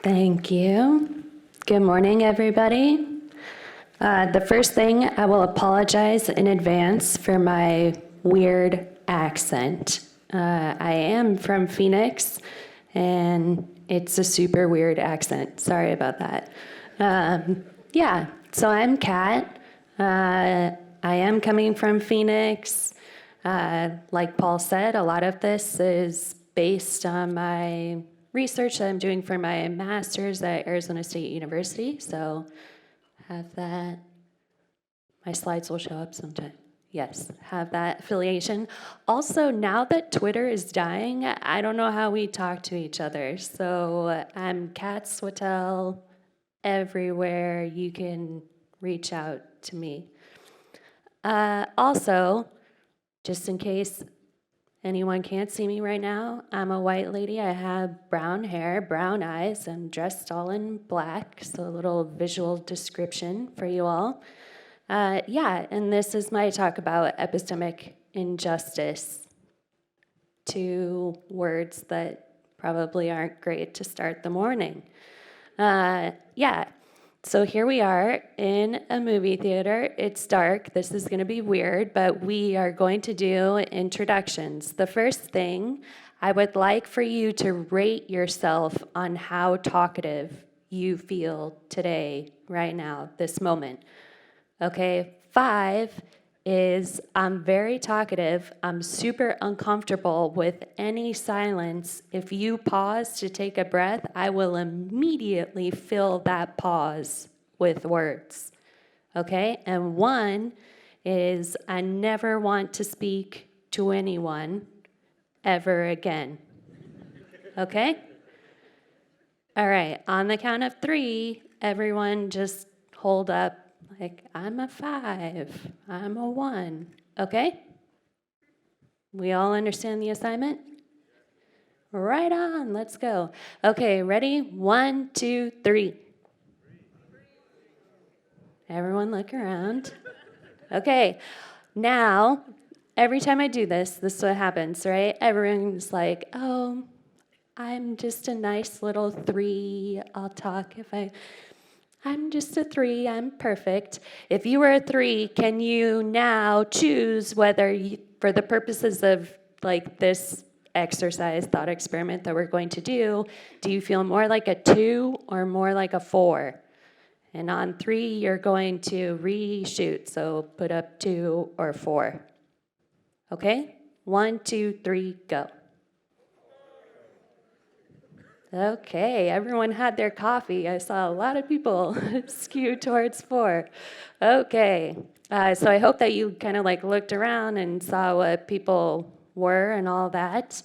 Thank you. Good morning, everybody. The first thing, I will apologize in advance for my weird accent. I am from Phoenix, and it's a super weird accent. Sorry about that. So I'm Kat. I am coming from Phoenix. Like Paul said, a lot of this is based on my research that I'm doing for my master's at Arizona State University. So have that. My slides will show up sometime. Yes, have that affiliation. Also, now that Twitter is dying, I don't know how we talk to each other. So I'm Kat Swetel everywhere. You can reach out to me. Also, just in case anyone can't see me right now, I'm a white lady. I have brown hair, brown eyes. I'm dressed all in black, so a little visual description for you all. And this is my talk about epistemic injustice. 2 words that probably aren't great to start the morning. So here we are in a movie theater. It's dark. This is going to be weird, but we are going to do introductions. The first thing, I would like for you to rate yourself on how talkative you feel today, right now, this moment. Okay, 5 is I'm very talkative. I'm super uncomfortable with any silence. If you pause to take a breath, I will immediately fill that pause with words. Okay, and 1 is I never want to speak to anyone ever again. Okay? All right, on the count of 3, everyone just hold up. Like, I'm a 5, I'm a 1, okay? We all understand the assignment? Right on, let's go. Okay, ready? 1, 2, 3. Everyone look around. Okay, now, every time I do this is what happens, right? Everyone's like, oh, I'm just a nice little 3. I'll talk if I'm just a 3, I'm perfect. If you were a 3, can you now choose whether, for the purposes of like this exercise, thought experiment that we're going to do you feel more like a 2 or more like a 4? And on 3, you're going to reshoot, so put up 2 or 4. Okay? 1, 2, 3, go. Okay, everyone had their coffee. I saw a lot of people skew towards 4. Okay, so I hope that you kind of like looked around and saw what people were and all that.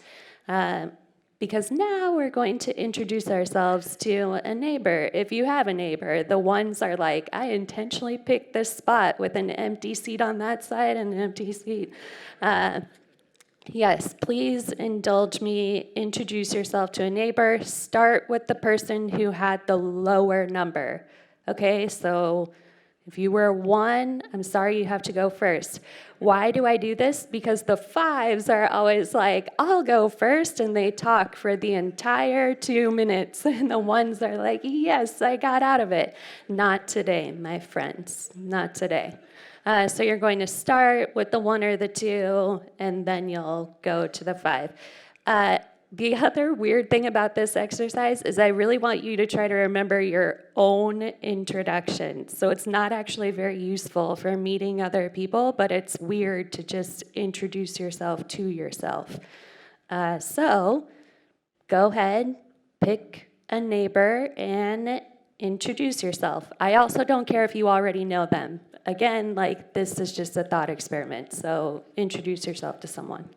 Because now we're going to introduce ourselves to a neighbor. If you have a neighbor, the ones are like, I intentionally picked this spot with an empty seat on that side and an empty seat. Yes, please indulge me. Introduce yourself to a neighbor. Start with the person who had the lower number. Okay, so if you were 1, I'm sorry, you have to go first. Why do I do this? Because the 5s are always like, I'll go first, and they talk for the entire 2 minutes. And the 1s are like, yes, I got out of it. Not today, my friends, not today. So you're going to start with the 1 or the 2, and then you'll go to the 5. The other weird thing about this exercise is I really want you to try to remember your own introduction. So it's not actually very useful for meeting other people, but it's weird to just introduce yourself to yourself. So go ahead, pick a neighbor, and introduce yourself. I also don't care if you already know them. Again, like, this is just a thought experiment, so introduce yourself to someone.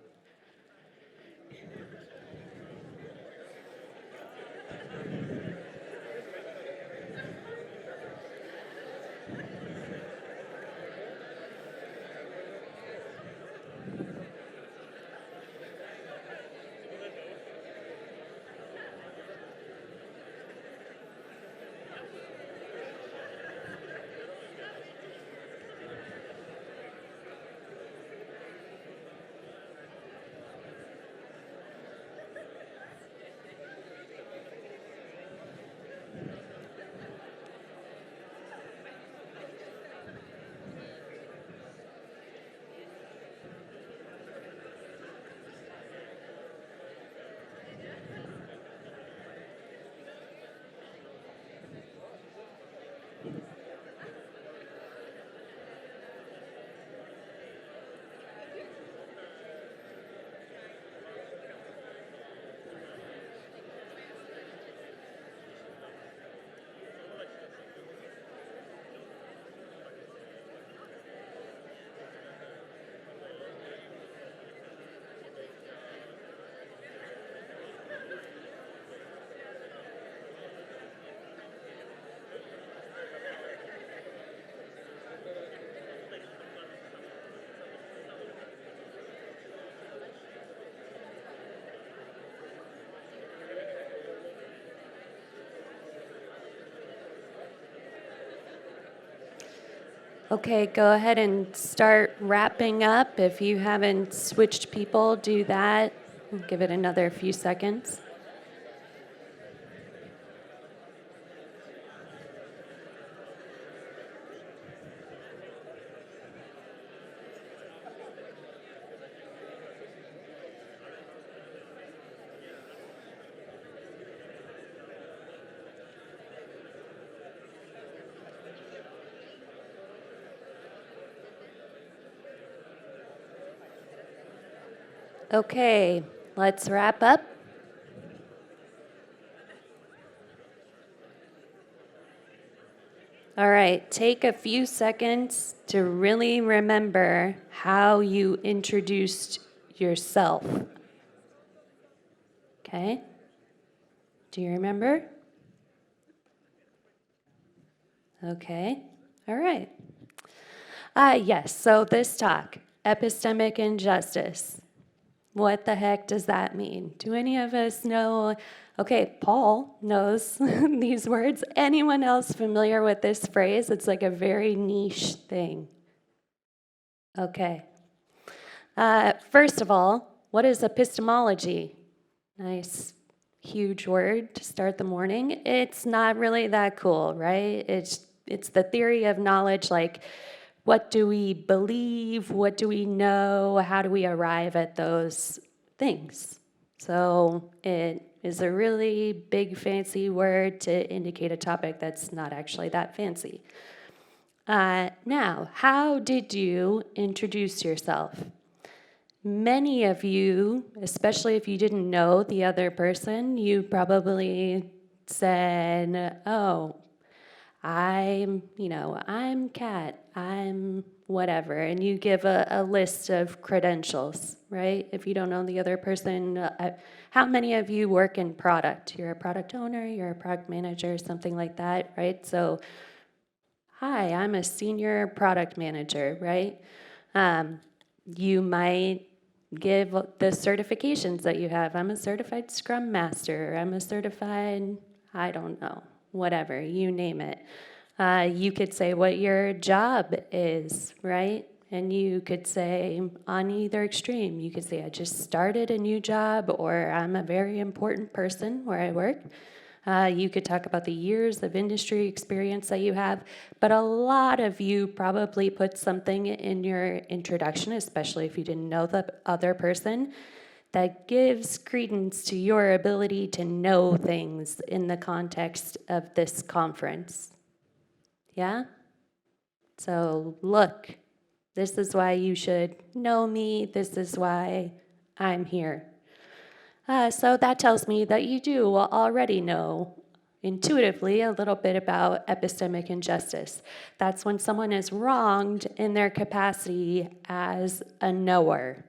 Okay, go ahead and start wrapping up. If you haven't switched people, do that. Give it another few seconds. Okay, let's wrap up. All right, take a few seconds to really remember how you introduced yourself. Okay? Do you remember? Okay. All right. Yes, so this talk, epistemic injustice. What the heck does that mean? Do any of us know? Okay, Paul knows these words. Anyone else familiar with this phrase? It's like a very niche thing. Okay. First of all, what is epistemology? Nice, huge word to start the morning. It's not really that cool, right? It's the theory of knowledge, like what do we believe, what do we know, how do we arrive at those things? So it is a really big fancy word to indicate a topic that's not actually that fancy. Now, how did you introduce yourself? Many of you, especially if you didn't know the other person, you probably said, oh, I'm Kat, I'm whatever, and you give a list of credentials, right? If you don't know the other person, how many of you work in product? You're a product owner, you're a product manager, something like that, right? So, hi, I'm a senior product manager, right? You might give the certifications that you have. I'm a certified Scrum Master. I'm a certified, I don't know, whatever, you name it. You could say what your job is, right? And you could say on either extreme, you could say I just started a new job, or I'm a very important person where I work. You could talk about the years of industry experience that you have, but a lot of you probably put something in your introduction, especially if you didn't know the other person, that gives credence to your ability to know things in the context of this conference. Yeah? So look, this is why you should know me. This is why I'm here. So that tells me that you do already know intuitively a little bit about epistemic injustice. That's when someone is wronged in their capacity as a knower.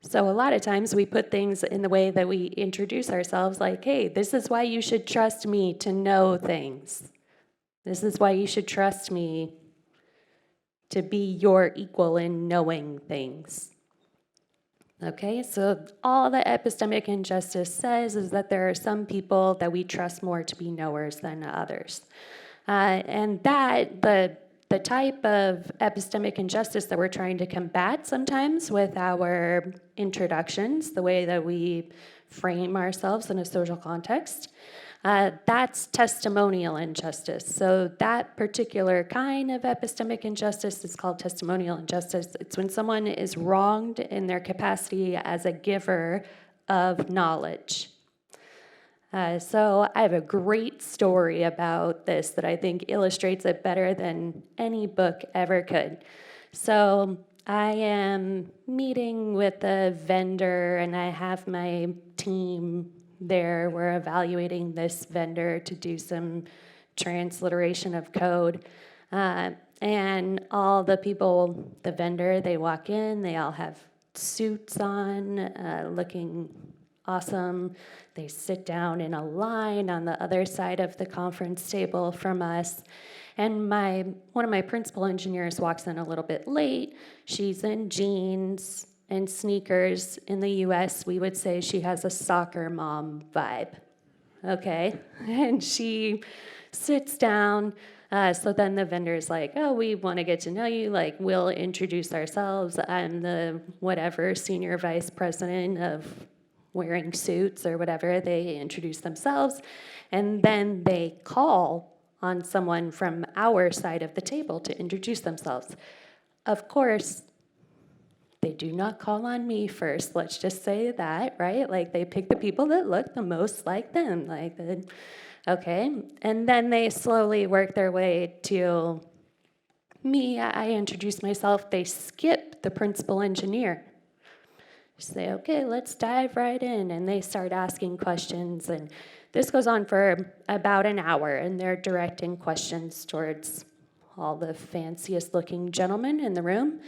So a lot of times we put things in the way that we introduce ourselves, like, hey, this is why you should trust me to know things. This is why you should trust me to be your equal in knowing things. Okay, so all that epistemic injustice says is that there are some people that we trust more to be knowers than others. And that, the type of epistemic injustice that we're trying to combat sometimes with our introductions, the way that we frame ourselves in a social context, that's testimonial injustice. So that particular kind of epistemic injustice is called testimonial injustice. It's when someone is wronged in their capacity as a giver of knowledge. So I have a great story about this that I think illustrates it better than any book ever could. So I am meeting with a vendor, and I have my team there. We're evaluating this vendor to do some transliteration of code. And all the people, the vendor, they walk in, they all have suits on, looking awesome. They sit down in a line on the other side of the conference table from us. And one of my principal engineers walks in a little bit late. She's in jeans and sneakers. In the US, we would say she has a soccer mom vibe. Okay? And she sits down. So then the vendor's like, oh, we want to get to know you. Like, we'll introduce ourselves. I'm the whatever senior vice president of wearing suits or whatever. They introduce themselves. And then they call on someone from our side of the table to introduce themselves. Of course, they do not call on me first. Let's just say that, right? Like, they pick the people that look the most like them. Okay. And then they slowly work their way to me. I introduce myself. They skip the principal engineer. Say, okay, let's dive right in. And they start asking questions. And this goes on for about an hour. And they're directing questions towards all the fanciest looking gentlemen in the room.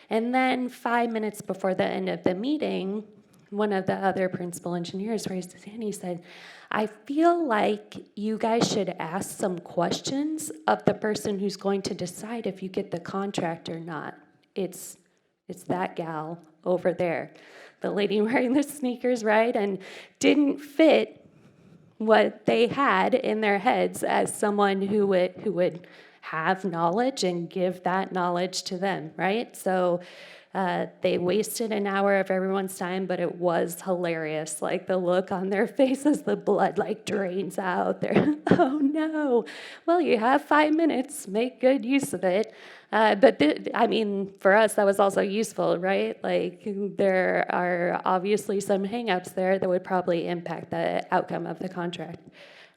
And then 5 minutes before the end of the meeting, one of the other principal engineers raised his hand. He said, I feel like you guys should ask some questions of the person who's going to decide if you get the contract or not. It's that gal over there, the lady wearing the sneakers, right? And didn't fit what they had in their heads as someone who would have knowledge and give that knowledge to them, right? So they wasted an hour of everyone's time, but it was hilarious. Like the look on their faces, the blood like drains out. They're, oh no. Well, you have 5 minutes, make good use of it. I mean, for us, that was also useful, right? Like there are obviously some hangups there that would probably impact the outcome of the contract.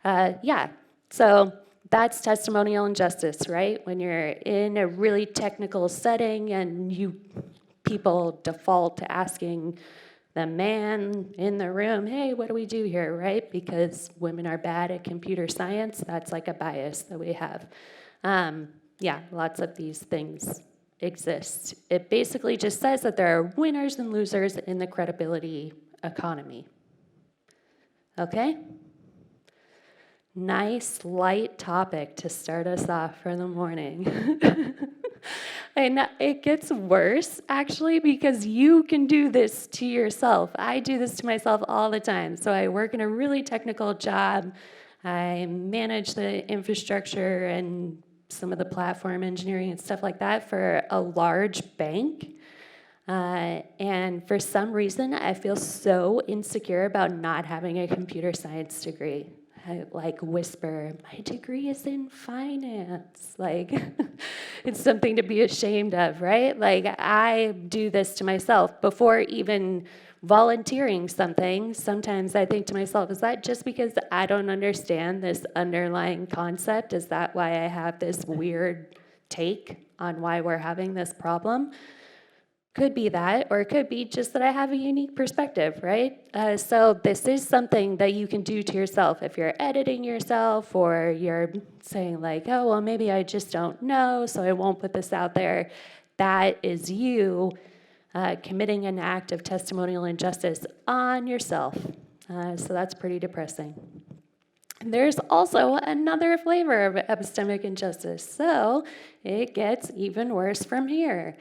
Yeah, so that's testimonial injustice, right? When you're in a really technical setting and people default to asking the man in the room, hey, what do we do here, right? Because women are bad at computer science. That's like a bias that we have. Yeah, lots of these things exist. It basically just says that there are winners and losers in the credibility economy. Okay? Nice, light topic to start us off for the morning. And it gets worse, actually, because you can do this to yourself. I do this to myself all the time. So I work in a really technical job. I manage the infrastructure and some of the platform engineering and stuff like that for a large bank. And for some reason, I feel so insecure about not having a computer science degree. I like whisper, my degree is in finance. Like, it's something to be ashamed of, right? Like, I do this to myself before even volunteering something. Sometimes I think to myself, is that just because I don't understand this underlying concept? Is that why I have this weird take on why we're having this problem? Could be that, or it could be just that I have a unique perspective, right? So this is something that you can do to yourself. If you're editing yourself or you're saying like, oh, well, maybe I just don't know, so I won't put this out there. That is you committing an act of testimonial injustice on yourself. So that's pretty depressing. There's also another flavor of epistemic injustice, so it gets even worse from here.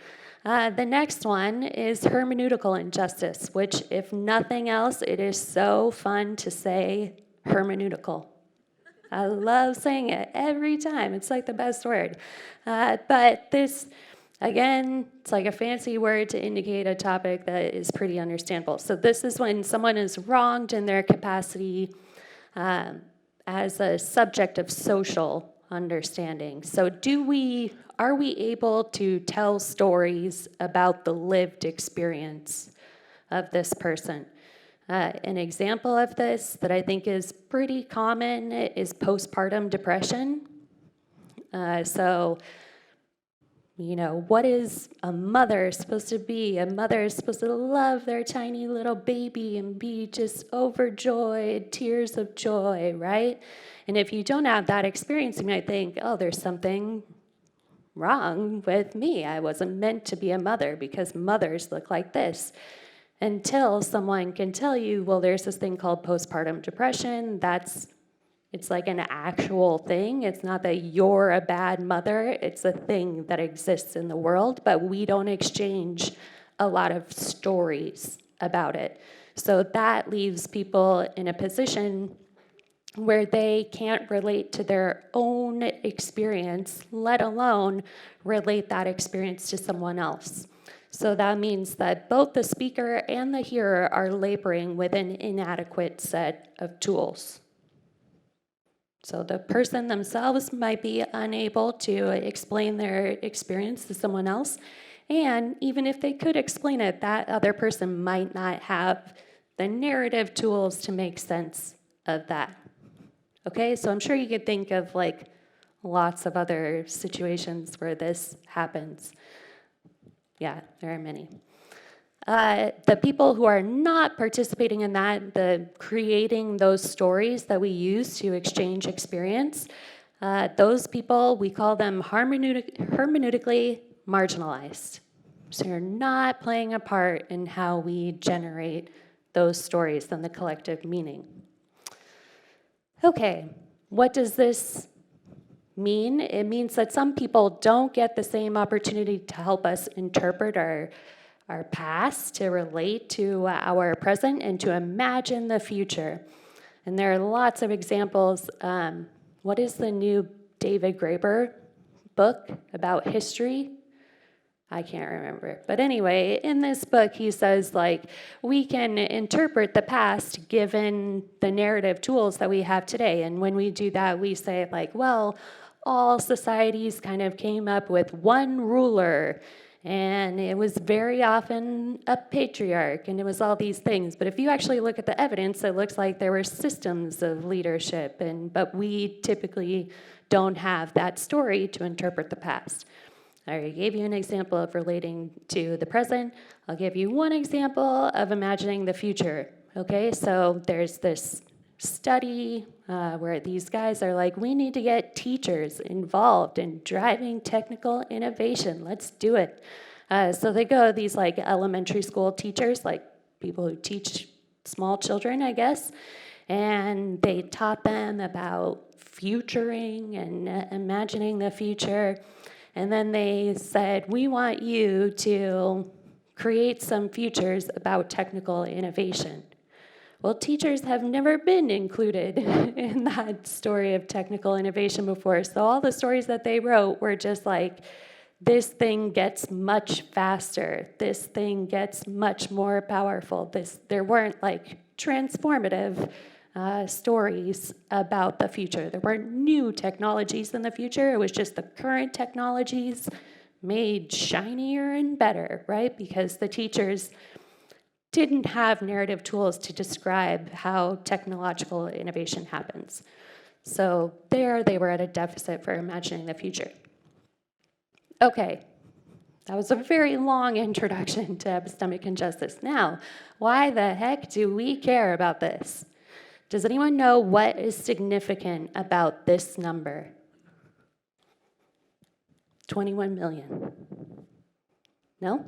The next one is hermeneutical injustice, which, if nothing else, it is so fun to say hermeneutical. I love saying it every time. It's like the best word. But this, again, it's like a fancy word to indicate a topic that is pretty understandable. So this is when someone is wronged in their capacity as a subject of social understanding. So are we able to tell stories about the lived experience of this person? An example of this that I think is pretty common is postpartum depression. What is a mother supposed to be? A mother is supposed to love their tiny little baby and be just overjoyed, tears of joy, right? And if you don't have that experience, you might think, oh, there's something wrong with me. I wasn't meant to be a mother because mothers look like this. Until someone can tell you, well, there's this thing called postpartum depression. It's like an actual thing. It's not that you're a bad mother. It's a thing that exists in the world, but we don't exchange a lot of stories about it. So that leaves people in a position where they can't relate to their own experience, let alone relate that experience to someone else. So that means that both the speaker and the hearer are laboring with an inadequate set of tools. So the person themselves might be unable to explain their experience to someone else, and even if they could explain it, that other person might not have the narrative tools to make sense of that. Okay, so I'm sure you could think of like lots of other situations where this happens. Yeah, there are many. The people who are not participating in that, the creating those stories that we use to exchange experience, those people, we call them hermeneutically marginalized. So you're not playing a part in how we generate those stories and the collective meaning. Okay, what does this mean? It means that some people don't get the same opportunity to help us interpret our past, to relate to our present, and to imagine the future. And there are lots of examples. What is the new David Graeber book about history? I can't remember. But anyway, in this book, he says, like, we can interpret the past given the narrative tools that we have today. And when we do that, we say, like, well, all societies kind of came up with one ruler, and it was very often a patriarch, and it was all these things. But if you actually look at the evidence, it looks like there were systems of leadership, but we typically don't have that story to interpret the past. I already gave you an example of relating to the present. I'll give you one example of imagining the future. Okay, so there's this study where these guys are like, we need to get teachers involved in driving technical innovation. Let's do it. So they go, these like elementary school teachers, like people who teach small children, I guess, and they taught them about futuring and imagining the future. And then they said, we want you to create some futures about technical innovation. Well, teachers have never been included in that story of technical innovation before. So all the stories that they wrote were just like, this thing gets much faster. This thing gets much more powerful. There weren't like transformative stories about the future. There weren't new technologies in the future. It was just the current technologies made shinier and better, right? Because the teachers didn't have narrative tools to describe how technological innovation happens. So there they were at a deficit for imagining the future. Okay, that was a very long introduction to epistemic injustice. Now, why the heck do we care about this? Does anyone know what is significant about this number? 21 million. No?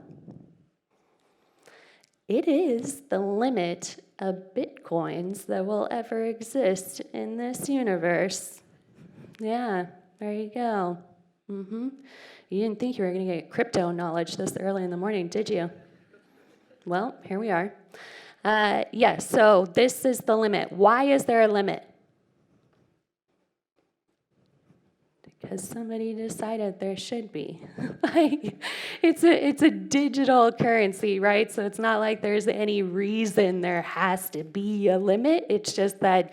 It is the limit of bitcoins that will ever exist in this universe. Yeah, there you go. You didn't think you were going to get crypto knowledge this early in the morning, did you? Well, here we are. Yes, so this is the limit. Why is there a limit? Because somebody decided there should be. Like, it's a digital currency, right? So it's not like there's any reason there has to be a limit. It's just that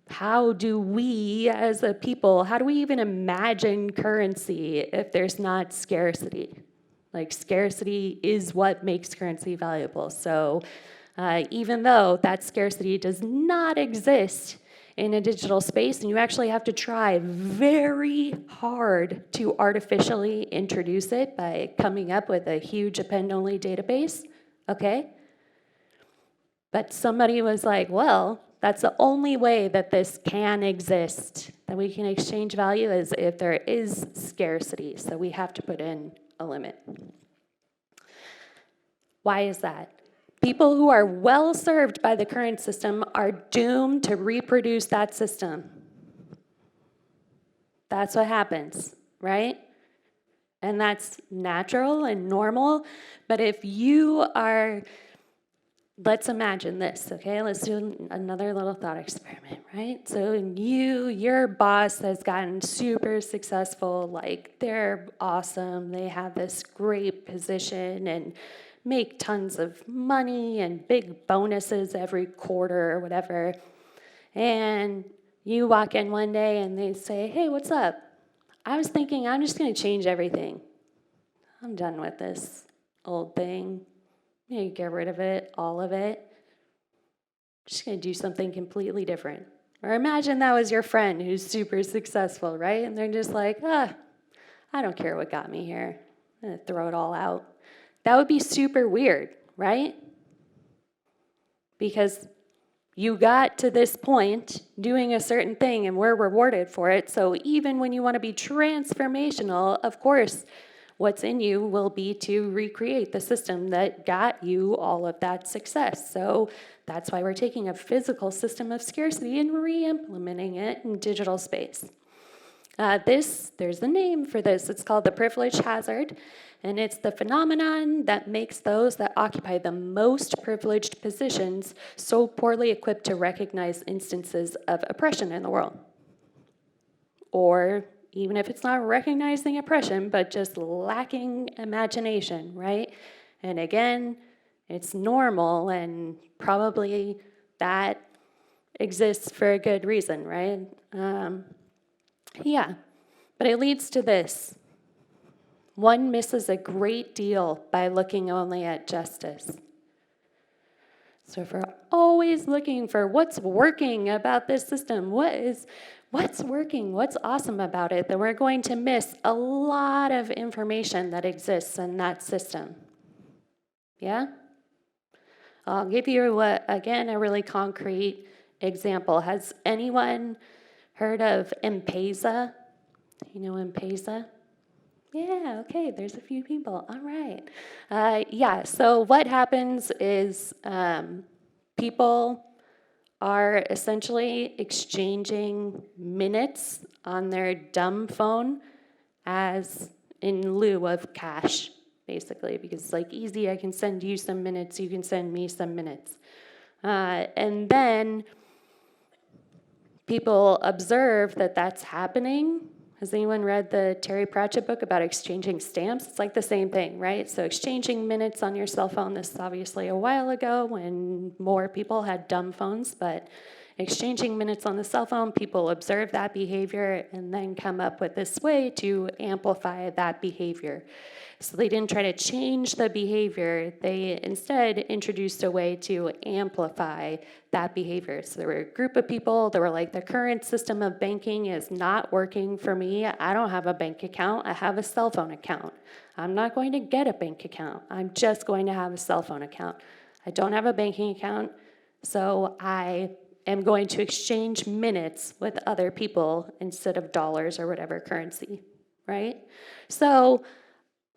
how do we as a people, how do we even imagine currency if there's not scarcity? Like, scarcity is what makes currency valuable. So even though that scarcity does not exist in a digital space, and you actually have to try very hard to artificially introduce it by coming up with a huge append-only database, okay? But somebody was like, well, that's the only way that this can exist, that we can exchange value, is if there is scarcity, so we have to put in a limit. Why is that? People who are well served by the current system are doomed to reproduce that system. That's what happens, right? And that's natural and normal. But if you are let's imagine this, okay? Let's do another little thought experiment, right? So your boss has gotten super successful, like they're awesome, they have this great position and make tons of money and big bonuses every quarter or whatever. And you walk in one day and they say, hey, what's up? I was thinking I'm just gonna change everything. I'm done with this old thing. You get rid of it, all of it. Just gonna do something completely different. Or imagine that was your friend who's super successful, right? And they're just like, I don't care what got me here. I'm gonna throw it all out. That would be super weird, right? Because you got to this point doing a certain thing and we're rewarded for it. So even when you want to be transformational, of course, what's in you will be to recreate the system that got you all of that success. So that's why we're taking a physical system of scarcity and re-implementing it in digital space. There's a name for this. It's called the privilege hazard, and it's the phenomenon that makes those that occupy the most privileged positions so poorly equipped to recognize instances of oppression in the world. Or even if it's not recognizing oppression, but just lacking imagination, right? And again, it's normal, and probably that exists for a good reason, right? Yeah, but it leads to this. One misses a great deal by looking only at justice. So if we're always looking for what's working about this system, what's working, what's awesome about it, then we're going to miss a lot of information that exists in that system. Yeah? I'll give you, again, a really concrete example. Has anyone heard of M-Pesa? You know M-Pesa? Yeah, okay, there's a few people. All right. Yeah, so what happens is people are essentially exchanging minutes on their dumb phone as in lieu of cash, basically, because it's like easy, I can send you some minutes, you can send me some minutes. And then people observe that that's happening. Has anyone read the Terry Pratchett book about exchanging stamps? It's like the same thing, right? So exchanging minutes on your cell phone, this is obviously a while ago when more people had dumb phones, but exchanging minutes on the cell phone, people observe that behavior and then come up with this way to amplify that behavior. So they didn't try to change the behavior, they instead introduced a way to amplify that behavior. So there were a group of people that were like, the current system of banking is not working for me. I don't have a bank account, I have a cell phone account. I'm not going to get a bank account, I'm just going to have a cell phone account. I don't have a banking account, so I am going to exchange minutes with other people instead of dollars or whatever currency, right? So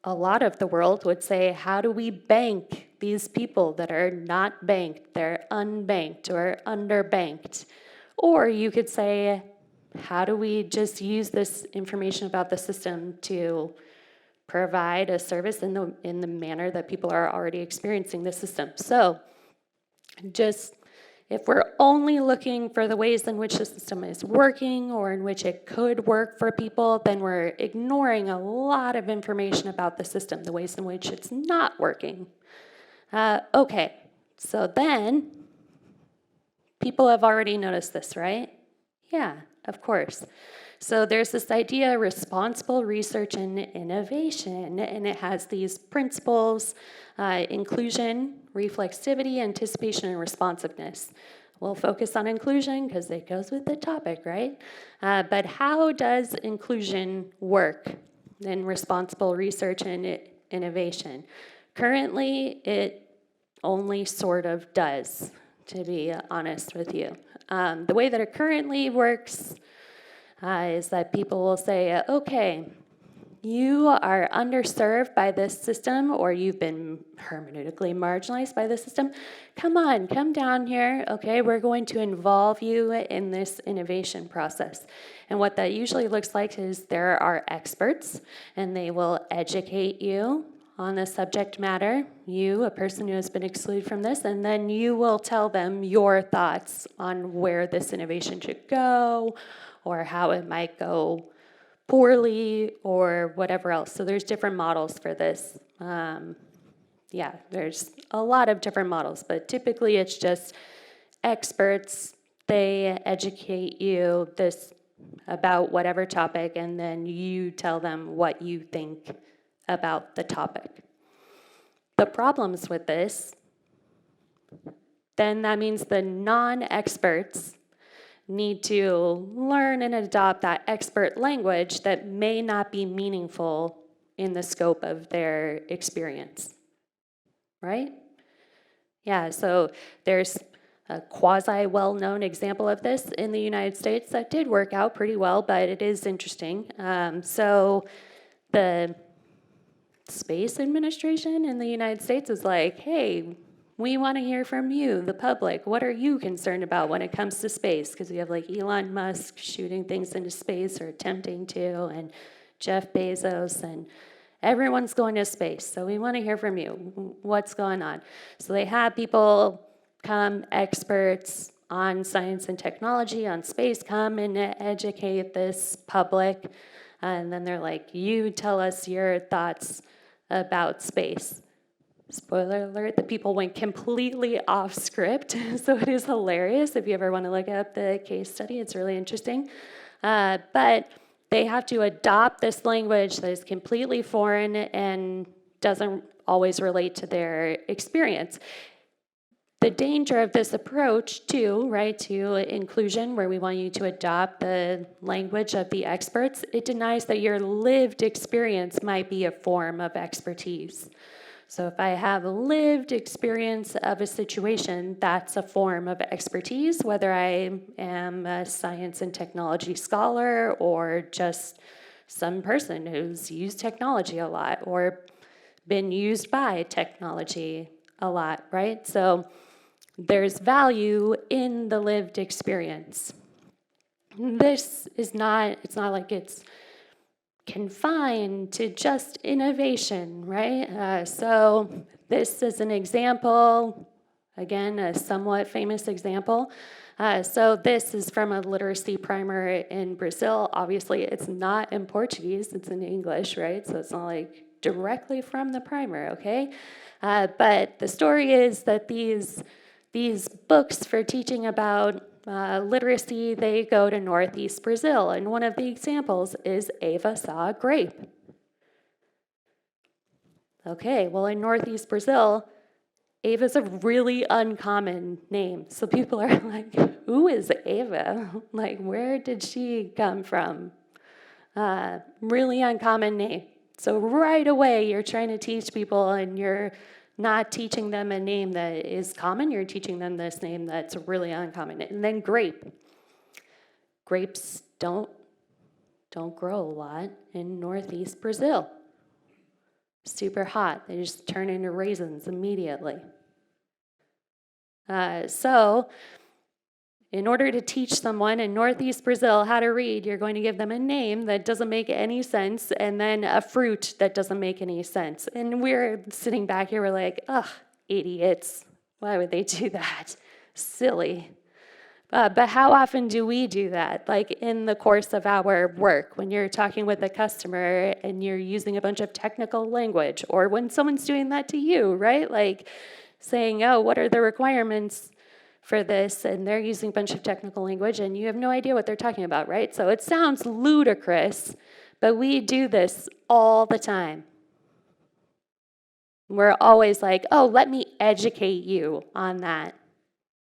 a lot of the world would say, how do we bank these people that are not banked, they're unbanked or underbanked? Or you could say, how do we just use this information about the system to provide a service in the manner that people are already experiencing the system? So just if we're only looking for the ways in which the system is working or in which it could work for people, then we're ignoring a lot of information about the system, the ways in which it's not working. Okay, so then people have already noticed this, right? Yeah, of course. So there's this idea of responsible research and innovation, and it has these principles: inclusion, reflexivity, anticipation, and responsiveness. We'll focus on inclusion because it goes with the topic, right? But how does inclusion work in responsible research and innovation? Currently, it only sort of does, to be honest with you. The way that it currently works is that people will say, okay, you are underserved by this system, or you've been hermeneutically marginalized by this system. Come on, come down here, okay? We're going to involve you in this innovation process. And what that usually looks like is there are experts, and they will educate you on the subject matter, you, a person who has been excluded from this, and then you will tell them your thoughts on where this innovation should go or how it might go poorly or whatever else. So there's different models for this. Yeah, there's a lot of different models, but typically it's just experts, they educate you this about whatever topic, and then you tell them what you think about the topic. The problems with this, then that means the non-experts need to learn and adopt that expert language that may not be meaningful in the scope of their experience, right? Yeah, so there's a quasi-well-known example of this in the United States that did work out pretty well, but it is interesting. So the Space Administration in the United States is like, hey, we want to hear from you, the public. What are you concerned about when it comes to space? Because we have like Elon Musk shooting things into space or attempting to, and Jeff Bezos, and everyone's going to space. So we want to hear from you. What's going on? So they have people come, experts on science and technology, on space, come and educate this public. And then they're like, you tell us your thoughts about space. Spoiler alert, the people went completely off script, so it is hilarious. If you ever want to look up the case study, it's really interesting. But they have to adopt this language that is completely foreign and doesn't always relate to their experience. The danger of this approach, too, right, to inclusion, where we want you to adopt the language of the experts, it denies that your lived experience might be a form of expertise. So if I have lived experience of a situation, that's a form of expertise, whether I am a science and technology scholar or just some person who's used technology a lot or been used by technology a lot, right? So there's value in the lived experience. This is not, it's not like it's confined to just innovation, right? So this is an example, again, a somewhat famous example. So this is from a literacy primer in Brazil. Obviously, it's not in Portuguese, it's in English, right? So it's not like directly from the primer, okay? But the story is that these books for teaching about literacy, they go to Northeast Brazil, and one of the examples is Ava saw a grape. Okay, well in Northeast Brazil, Ava's a really uncommon name. So people are like, who is Ava? Like, where did she come from? Really uncommon name. So right away, you're trying to teach people and you're not teaching them a name that is common, you're teaching them this name that's really uncommon. And then grape. Grapes don't grow a lot in Northeast Brazil. Super hot, they just turn into raisins immediately. So in order to teach someone in Northeast Brazil how to read, you're going to give them a name that doesn't make any sense and then a fruit that doesn't make any sense. And we're sitting back here, we're like, ugh, idiots. Why would they do that? Silly. But how often do we do that? Like in the course of our work, when you're talking with a customer and you're using a bunch of technical language, or when someone's doing that to you, right? Like saying, oh, what are the requirements for this, and they're using a bunch of technical language, and you have no idea what they're talking about, right? So it sounds ludicrous, but we do this all the time. We're always like, oh, let me educate you on that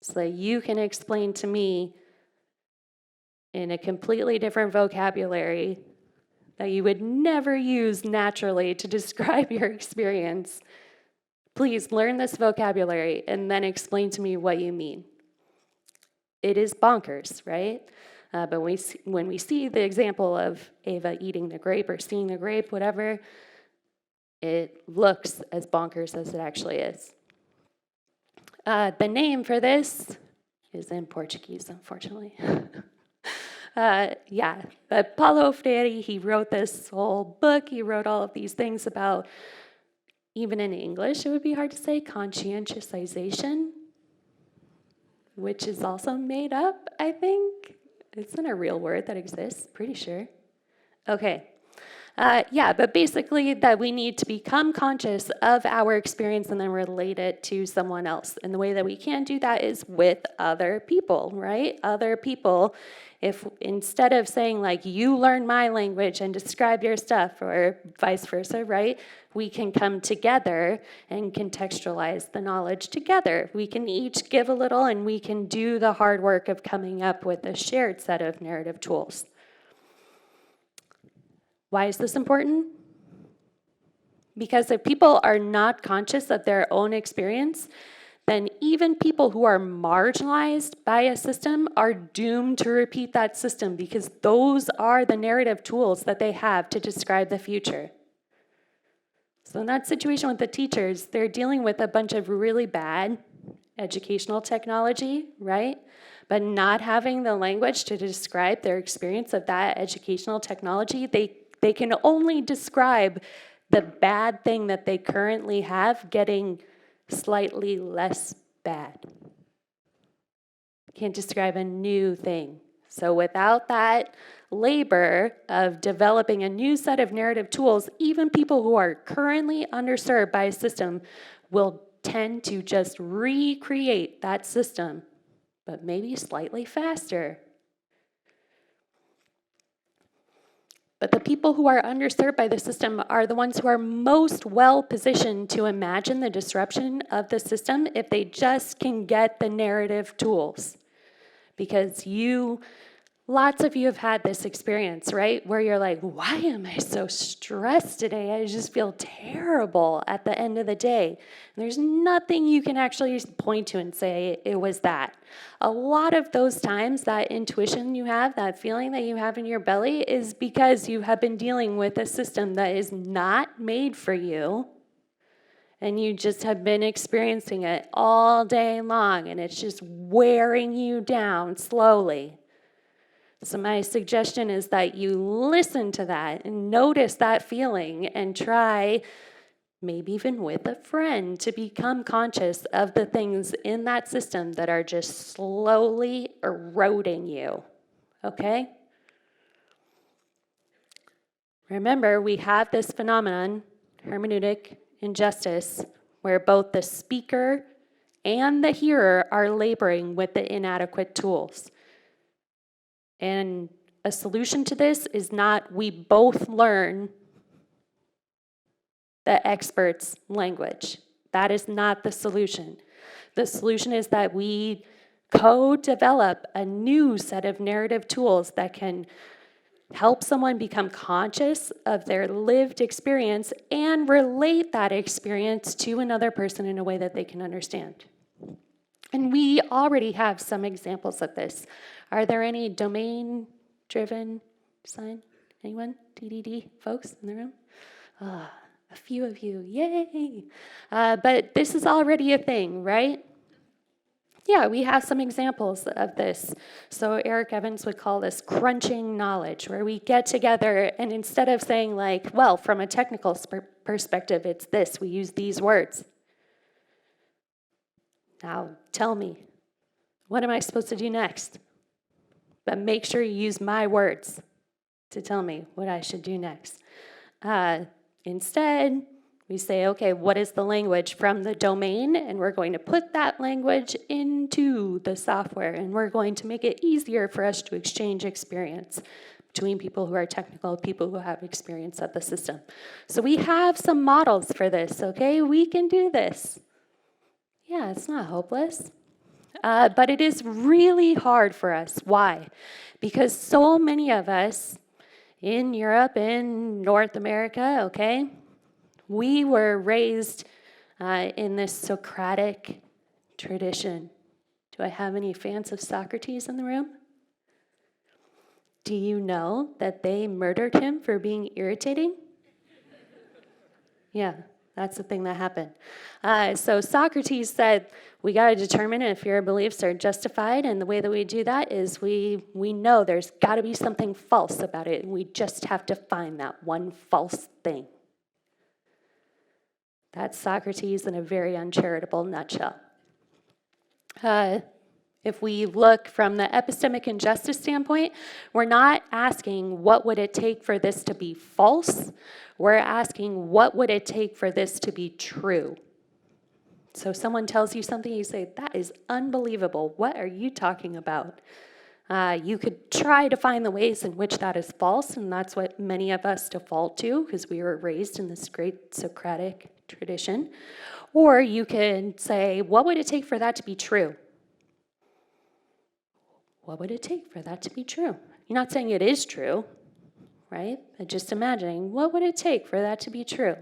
so that you can explain to me in a completely different vocabulary that you would never use naturally to describe your experience. Please learn this vocabulary and then explain to me what you mean. It is bonkers, right? But when we see the example of Ava eating the grape or seeing the grape, whatever, it looks as bonkers as it actually is. The name for this is in Portuguese, unfortunately. But Paulo Freire, he wrote this whole book. He wrote all of these things about Even in English, it would be hard to say conscientiousization, which is also made up, I think. It's not a real word that exists, pretty sure. Okay. Yeah, but basically that we need to become conscious of our experience and then relate it to someone else. And the way that we can do that is with other people, right? Other people, if instead of saying like, you learn my language and describe your stuff, or vice versa, right? We can come together and contextualize the knowledge together. We can each give a little and we can do the hard work of coming up with a shared set of narrative tools. Why is this important? Because if people are not conscious of their own experience, then even people who are marginalized by a system are doomed to repeat that system because those are the narrative tools that they have to describe the future. So in that situation with the teachers, they're dealing with a bunch of really bad educational technology, right? But not having the language to describe their experience of that educational technology, they can only describe the bad thing that they currently have getting slightly less bad. Can't describe a new thing. So without that labor of developing a new set of narrative tools, even people who are currently underserved by a system will tend to just recreate that system, but maybe slightly faster. But the people who are underserved by the system are the ones who are most well positioned to imagine the disruption of the system if they just can get the narrative tools. Because lots of you have had this experience, right? Where you're like, why am I so stressed today? I just feel terrible at the end of the day. And there's nothing you can actually point to and say it was that. A lot of those times, that intuition you have, that feeling that you have in your belly is because you have been dealing with a system that is not made for you. And you just have been experiencing it all day long, and it's just wearing you down slowly. So my suggestion is that you listen to that and notice that feeling and try, maybe even with a friend, to become conscious of the things in that system that are just slowly eroding you, okay? Remember, we have this phenomenon, hermeneutic injustice, where both the speaker and the hearer are laboring with the inadequate tools. And a solution to this is not we both learn the expert's language. That is not the solution. The solution is that we co-develop a new set of narrative tools that can help someone become conscious of their lived experience and relate that experience to another person in a way that they can understand. And we already have some examples of this. Are there any domain-driven design? Anyone? DDD folks in the room? A few of you, yay! But this is already a thing, right? Yeah, we have some examples of this. So Eric Evans would call this crunching knowledge, where we get together and instead of saying like, well, from a technical perspective, it's this, we use these words. Now, tell me, what am I supposed to do next? But make sure you use my words to tell me what I should do next. Instead, we say, okay, what is the language from the domain? And we're going to put that language into the software, and we're going to make it easier for us to exchange experience between people who are technical, people who have experience of the system. So we have some models for this, okay? We can do this. Yeah, it's not hopeless. But it is really hard for us. Why? Because so many of us in Europe, in North America, okay, we were raised in this Socratic tradition. Do I have any fans of Socrates in the room? Do you know that they murdered him for being irritating? Yeah. That's the thing that happened. So Socrates said, we got to determine if your beliefs are justified, and the way that we do that is we know there's got to be something false about it, and we just have to find that one false thing. That's Socrates in a very uncharitable nutshell. If we look from the epistemic injustice standpoint, we're not asking what would it take for this to be false. We're asking what would it take for this to be true. So someone tells you something, you say, that is unbelievable. What are you talking about? You could try to find the ways in which that is false, and that's what many of us default to because we were raised in this great Socratic tradition. Or you could say, what would it take for that to be true? What would it take for that to be true? You're not saying it is true, right? But just imagining, what would it take for that to be true?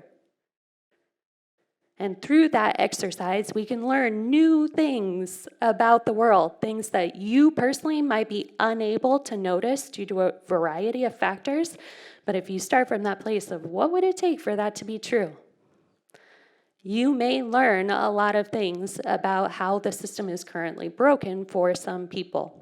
And through that exercise, we can learn new things about the world, things that you personally might be unable to notice due to a variety of factors. But if you start from that place of what would it take for that to be true, you may learn a lot of things about how the system is currently broken for some people.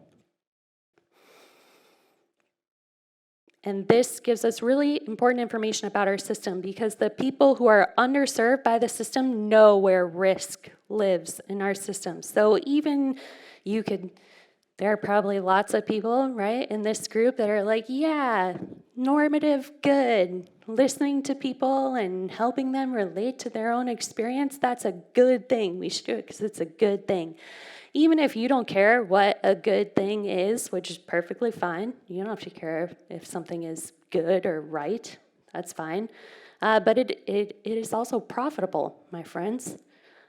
And this gives us really important information about our system because the people who are underserved by the system know where risk lives in our system. So even there are probably lots of people, right, in this group that are like, yeah, normative good, listening to people and helping them relate to their own experience, that's a good thing. We should do it because it's a good thing. Even if you don't care what a good thing is, which is perfectly fine, you don't have to care if something is good or right, that's fine. But it is also profitable, my friends,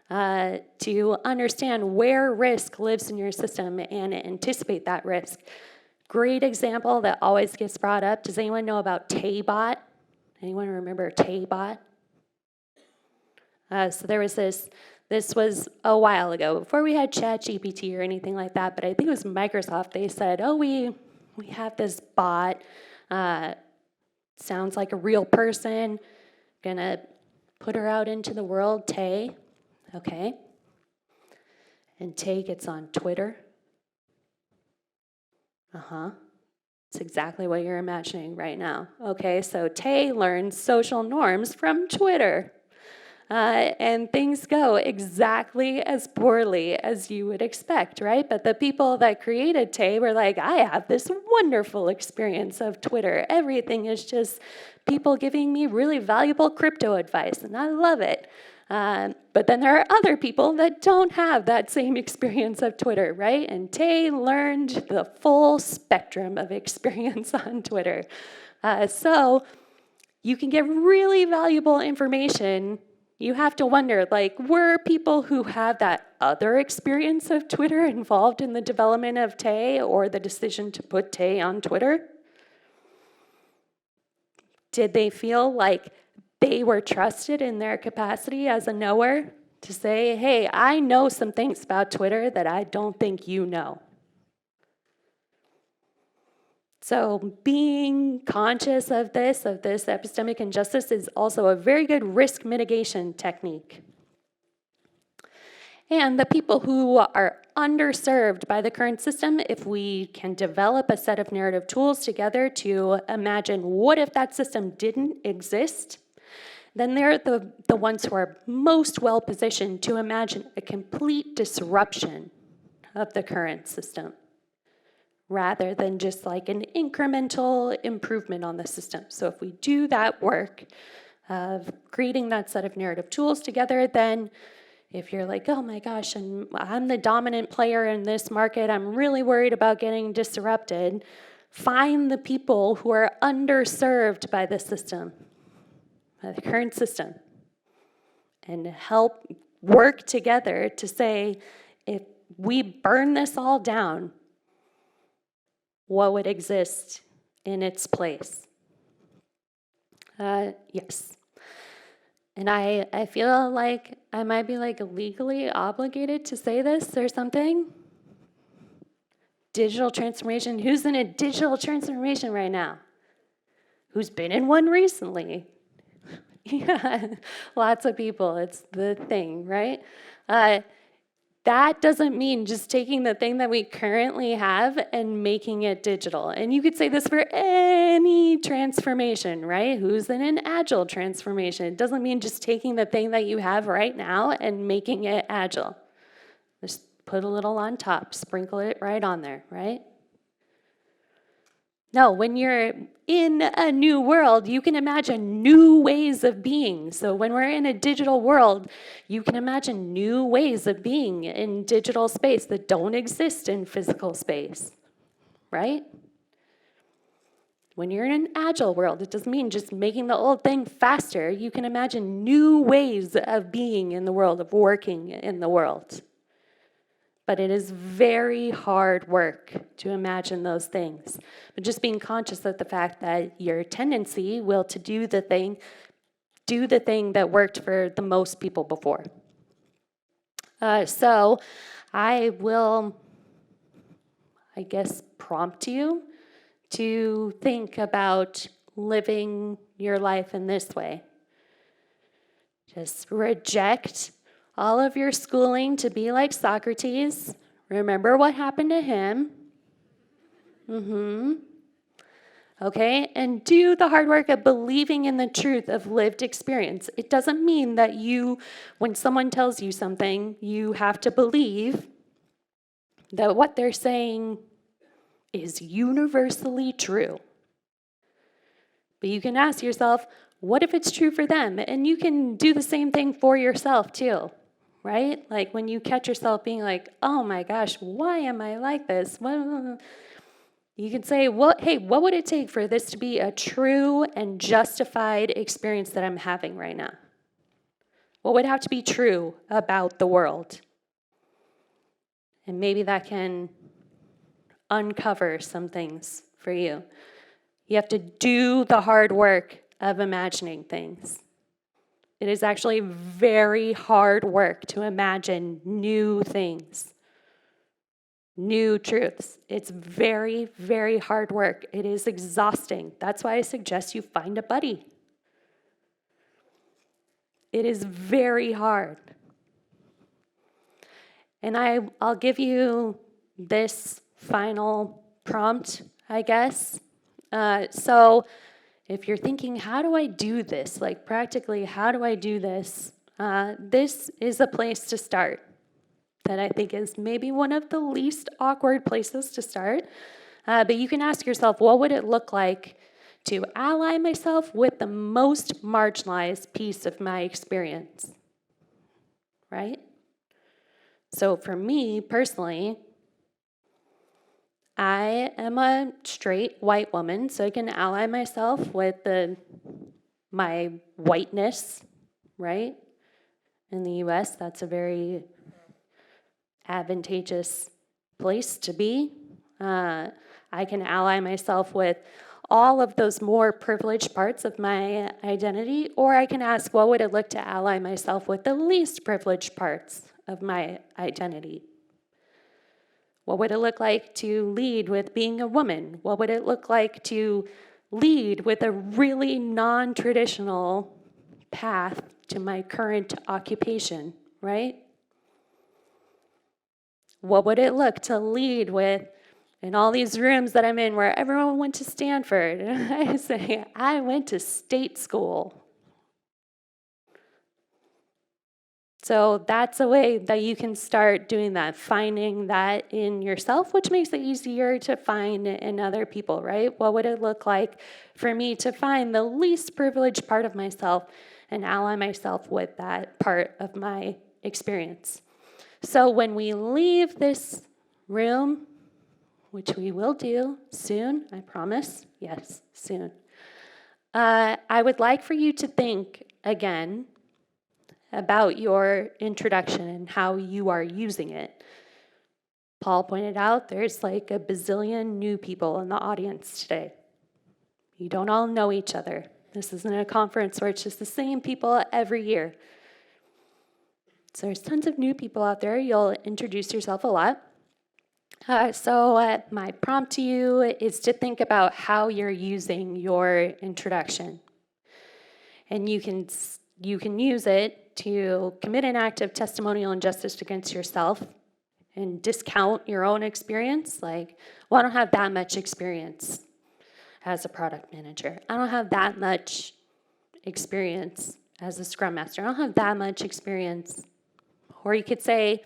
to understand where risk lives in your system and anticipate that risk. Great example that always gets brought up. Does anyone know about Taybot? Anyone remember Taybot? So there was this was a while ago, before we had ChatGPT or anything like that, but I think it was Microsoft. They said, oh, we have this bot, sounds like a real person, gonna put her out into the world, Tay, okay? And Tay gets on Twitter. It's exactly what you're imagining right now. Okay, so Tay learns social norms from Twitter. And things go exactly as poorly as you would expect, right? But the people that created Tay were like, I have this wonderful experience of Twitter. Everything is just people giving me really valuable crypto advice, and I love it. But then there are other people that don't have that same experience of Twitter, right? And Tay learned the full spectrum of experience on Twitter. So you can get really valuable information. You have to wonder, like, were people who have that other experience of Twitter involved in the development of Tay or the decision to put Tay on Twitter? Did they feel like they were trusted in their capacity as a knower to say, hey, I know some things about Twitter that I don't think you know? So being conscious of this epistemic injustice is also a very good risk mitigation technique. And the people who are underserved by the current system, if we can develop a set of narrative tools together to imagine what if that system didn't exist, then they're the ones who are most well positioned to imagine a complete disruption of the current system, rather than just like an incremental improvement on the system. So if we do that work of creating that set of narrative tools together, then if you're like, oh my gosh, I'm the dominant player in this market, I'm really worried about getting disrupted, find the people who are underserved by the system, by the current system, and help work together to say, if we burn this all down, what would exist in its place? Yes. And I feel like I might be like legally obligated to say this or something. Digital transformation. Who's in a digital transformation right now? Who's been in one recently? Yeah, lots of people. It's the thing, right? That doesn't mean just taking the thing that we currently have and making it digital. And you could say this for any transformation, right? Who's in an agile transformation? It doesn't mean just taking the thing that you have right now and making it agile. Just put a little on top, sprinkle it right on there, right? No, when you're in a new world, you can imagine new ways of being. So when we're in a digital world, you can imagine new ways of being in digital space that don't exist in physical space, right? When you're in an agile world, it doesn't mean just making the old thing faster. You can imagine new ways of being in the world, of working in the world. But it is very hard work to imagine those things. But just being conscious of the fact that your tendency will to do the thing that worked for the most people before. So I will, I guess, prompt you to think about living your life in this way. Just reject all of your schooling to be like Socrates. Remember what happened to him. Okay, and do the hard work of believing in the truth of lived experience. It doesn't mean that when someone tells you something, you have to believe that what they're saying is universally true. But you can ask yourself, what if it's true for them? And you can do the same thing for yourself too. Right? Like when you catch yourself being like, oh my gosh, why am I like this? You can say, well, hey, what would it take for this to be a true and justified experience that I'm having right now? What would have to be true about the world? And maybe that can uncover some things for you. You have to do the hard work of imagining things. It is actually very hard work to imagine new things, new truths. It's very, very hard work. It is exhausting. That's why I suggest you find a buddy. It is very hard. And I'll give you this final prompt, I guess. So if you're thinking, how do I do this? Like practically, how do I do this? This is a place to start that I think is maybe one of the least awkward places to start. But you can ask yourself, what would it look like to ally myself with the most marginalized piece of my experience? Right? So for me personally, I am a straight white woman, so I can ally myself with my whiteness, right? In the US, that's a very advantageous place to be. I can ally myself with all of those more privileged parts of my identity, or I can ask, what would it look to ally myself with the least privileged parts of my identity? What would it look like to lead with being a woman? What would it look like to lead with a really non-traditional path to my current occupation, right? What would it look to lead with, in all these rooms that I'm in where everyone went to Stanford, I say, I went to state school. So that's a way that you can start doing that, finding that in yourself, which makes it easier to find in other people, right? What would it look like for me to find the least privileged part of myself and ally myself with that part of my experience? So when we leave this room, which we will do soon, I promise, yes, soon, I would like for you to think again about your introduction and how you are using it. Paul pointed out there's like a bazillion new people in the audience today. You don't all know each other. This isn't a conference where it's just the same people every year. So there's tons of new people out there. You'll introduce yourself a lot. So my prompt to you is to think about how you're using your introduction. And you can use it to commit an act of testimonial injustice against yourself and discount your own experience, like, well, I don't have that much experience as a product manager. I don't have that much experience as a scrum master. I don't have that much experience. Or you could say,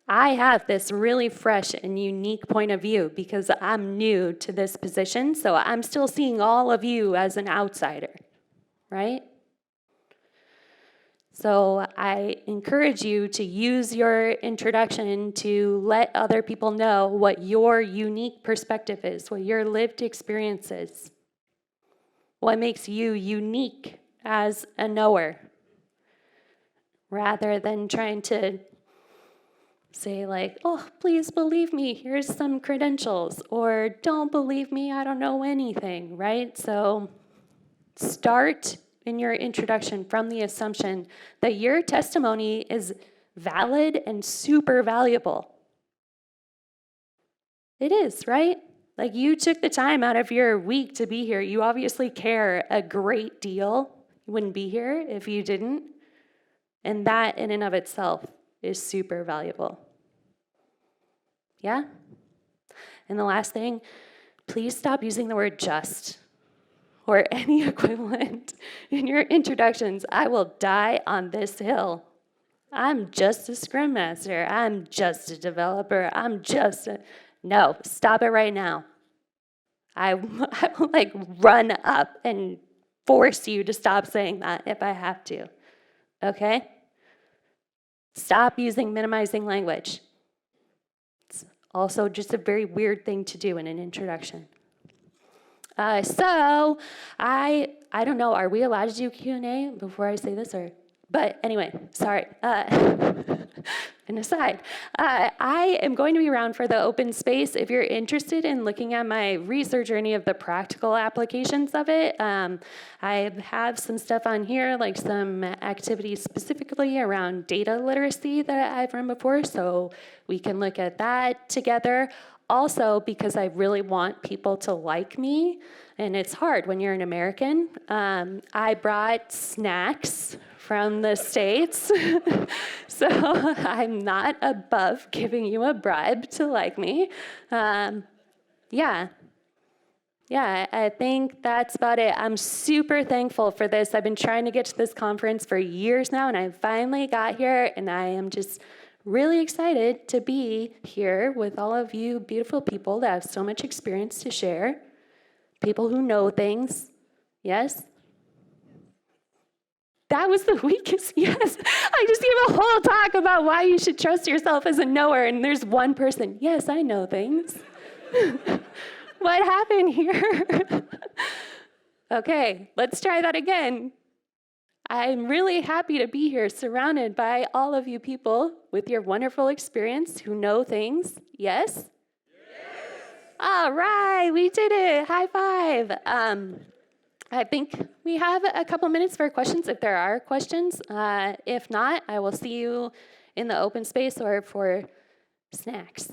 I have this really fresh and unique point of view because I'm new to this position, so I'm still seeing all of you as an outsider, right? So I encourage you to use your introduction to let other people know what your unique perspective is, what your lived experience is, what makes you unique as a knower, rather than trying to say like, oh, please believe me, here's some credentials, or don't believe me, I don't know anything, right? So start in your introduction from the assumption that your testimony is valid and super valuable. It is, right? Like, you took the time out of your week to be here. You obviously care a great deal. You wouldn't be here if you didn't. And that in and of itself is super valuable. Yeah? And the last thing, please stop using the word just or any equivalent in your introductions. I will die on this hill. I'm just a scrum master. I'm just a developer. No, stop it right now. I will like run up and force you to stop saying that if I have to. Okay? Stop using minimizing language. It's also just a very weird thing to do in an introduction. So I don't know, are we allowed to do Q&A before I say this? But anyway, sorry. An aside, I am going to be around for the open space. If you're interested in looking at my research or any of the practical applications of it, I have some stuff on here, like some activities specifically around data literacy that I've run before, so we can look at that together. Also, because I really want people to like me, and it's hard when you're an American, I brought snacks from the States. So I'm not above giving you a bribe to like me. Yeah, I think that's about it. I'm super thankful for this. I've been trying to get to this conference for years now, and I finally got here, and I am just really excited to be here with all of you beautiful people that have so much experience to share, people who know things. Yes? That was the weakest, yes. I just gave a whole talk about why you should trust yourself as a knower, and there's one person, yes, I know things. What happened here? Okay, let's try that again. I'm really happy to be here surrounded by all of you people with your wonderful experience who know things. Yes? Yes. All right, we did it. High five. I think we have a couple minutes for questions if there are questions. If not, I will see you in the open space or for snacks.